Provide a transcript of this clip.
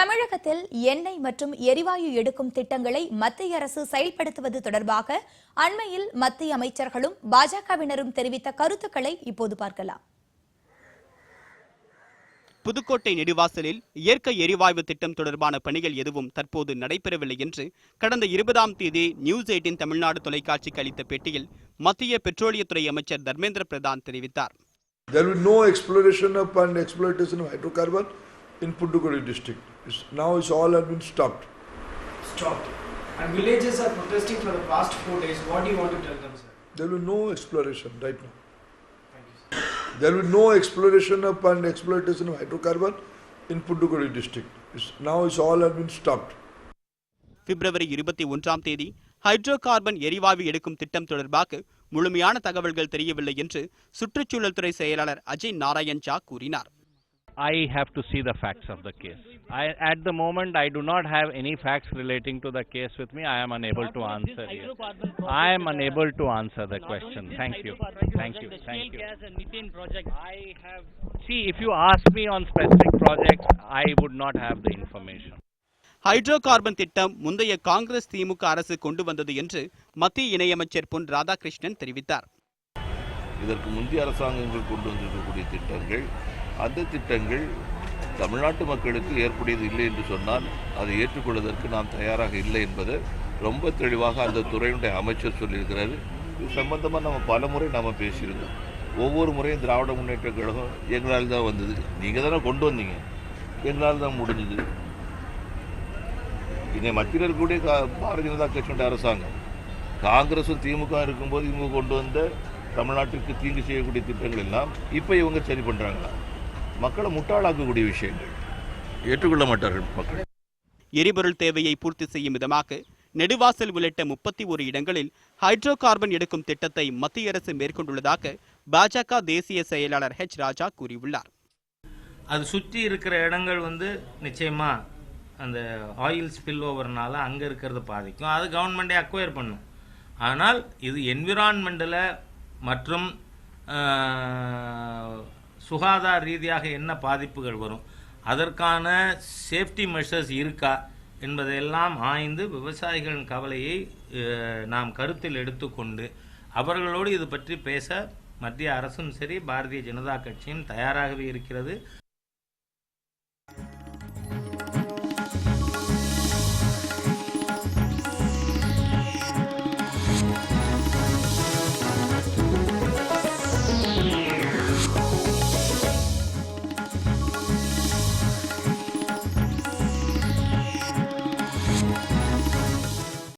தமிழகத்தில் எண்ணெய் மற்றும் எரிவாயு எடுக்கும் திட்டங்களை மத்திய அரசு செயல்படுத்துவது தொடர்பாக அண்மையில் மத்திய அமைச்சர்களும் பாஜகவினரும் தெரிவித்த கருத்துக்களை இப்போது பார்க்கலாம். புதுக்கோட்டை நெடுவாசலில் இயற்கை எரிவாயு திட்டம் தொடர்பான பணிகள் எதுவும் தற்போது நடைபெறவில்லை என்று கடந்த 20ஆம் தேதி நியூஸ் 18 தமிழ்நாடு தொலைக்காட்சிக்கு அளித்த பேட்டியில் மத்திய பெட்ரோலியத்துறை அமைச்சர் தர்மேந்திர பிரதான் தெரிவித்தார். There will be no exploration of and exploitation of hydrocarbon in Pudukkottai district. Now it's all have been stopped. Stopped. And villages are protesting for the past 4 days. What do you want to tell them, sir? There will be no exploration right now. Thank you, sir. There will be no exploration of and exploitation of hydrocarbon in Pudukkottai district. Now it's all have been stopped. பிப்ரவரி 21ஆம் தேதி hydro carbon எரிவாயு எடுக்கும் திட்டம் தொடர்பாக முழுமையான தகவல்கள் தெரியவில்லை என்று சுற்றுச்சூழல் துறை செயலாளர் அஜய் நாராயண் ஜா கூறினார். I have to see the facts of the case. At the moment, I do not have any facts relating to the case with me. I am unable to answer you. I am unable to answer the question. Thank you. Thank you. Thank you. See, if you ask me on specific projects, I would not have the information. Hydro carbon திட்டம் முந்தைய காங்கிரஸ் திமுக அரசு கொண்டு வந்தது என்று மத்திய இணையமைச்சர் பொன் ராதாகிருஷ்ணன் தெரிவித்தார். இதற்கு முந்தைய அரசாங்கங்கள் கொண்டு வந்திருக்கக்கூடிய திட்டங்கள், அந்த திட்டங்கள் தமிழ்நாட்டு மக்களுக்கு ஏற்புடையது இல்லை என்று சொன்னால் அதை ஏற்றுக்கொள்வதற்கு நாம் தயாராக இல்லை என்பதை ரொம்ப தெளிவாக அந்த துறையினுடைய அமைச்சர் சொல்லியிருக்கிறாரு. இது சம்பந்தமாக நம்ம பல முறை நாம் பேசியிருந்தோம். ஒவ்வொரு முறையும் திராவிட முன்னேற்ற கழகம் எங்களால் தான் வந்தது, நீங்கள் தானே கொண்டு வந்தீங்க, எங்களால் தான் முடிஞ்சது. இன்னைக்கு மத்தியில் இருக்கக்கூடிய பாரதிய ஜனதா கட்சியுடைய அரசாங்கம் காங்கிரஸும் திமுக இருக்கும்போது இவங்க கொண்டு வந்த தமிழ்நாட்டிற்கு தீங்கு செய்யக்கூடிய திட்டங்கள் எல்லாம் இப்போ இவங்க சரி பண்ணுறாங்களா? மக்களை முட்டாளாக்கக்கூடிய விஷயங்கள் ஏற்றுக்கொள்ள மாட்டார்கள் மக்கள். எரிபொருள் தேவையை பூர்த்தி செய்யும் விதமாக நெடுவாசல் உள்ளிட்ட 31 இடங்களில் ஹைட்ரோ கார்பன் எடுக்கும் திட்டத்தை மத்திய அரசு மேற்கொண்டுள்ளதாக பாஜக தேசிய செயலாளர் ஹெச் ராஜா கூறியுள்ளார். அது சுற்றி இருக்கிற இடங்கள் நிச்சயமா அந்த ஆயில் ஸ்பில் ஓவர்னால அங்கே இருக்கிறது பாதிக்கும். அது கவர்மெண்ட்டே அக்வயர் பண்ணும். ஆனால் இது என்விரான்மெண்டில் மற்றும் சுகாதார ரீதியாக என்ன பாதிப்புகள் வரும், அதற்கான சேஃப்டி மெஷர்ஸ் இருக்கா என்பதையெல்லாம் ஆய்ந்து விவசாயிகளின் கவலையை நாம் கருத்தில் எடுத்துக்கொண்டு அவர்களோடு இது பற்றி பேச மத்திய அரசும் சரி பாரதிய ஜனதா கட்சியும் தயாராகவே இருக்கிறது.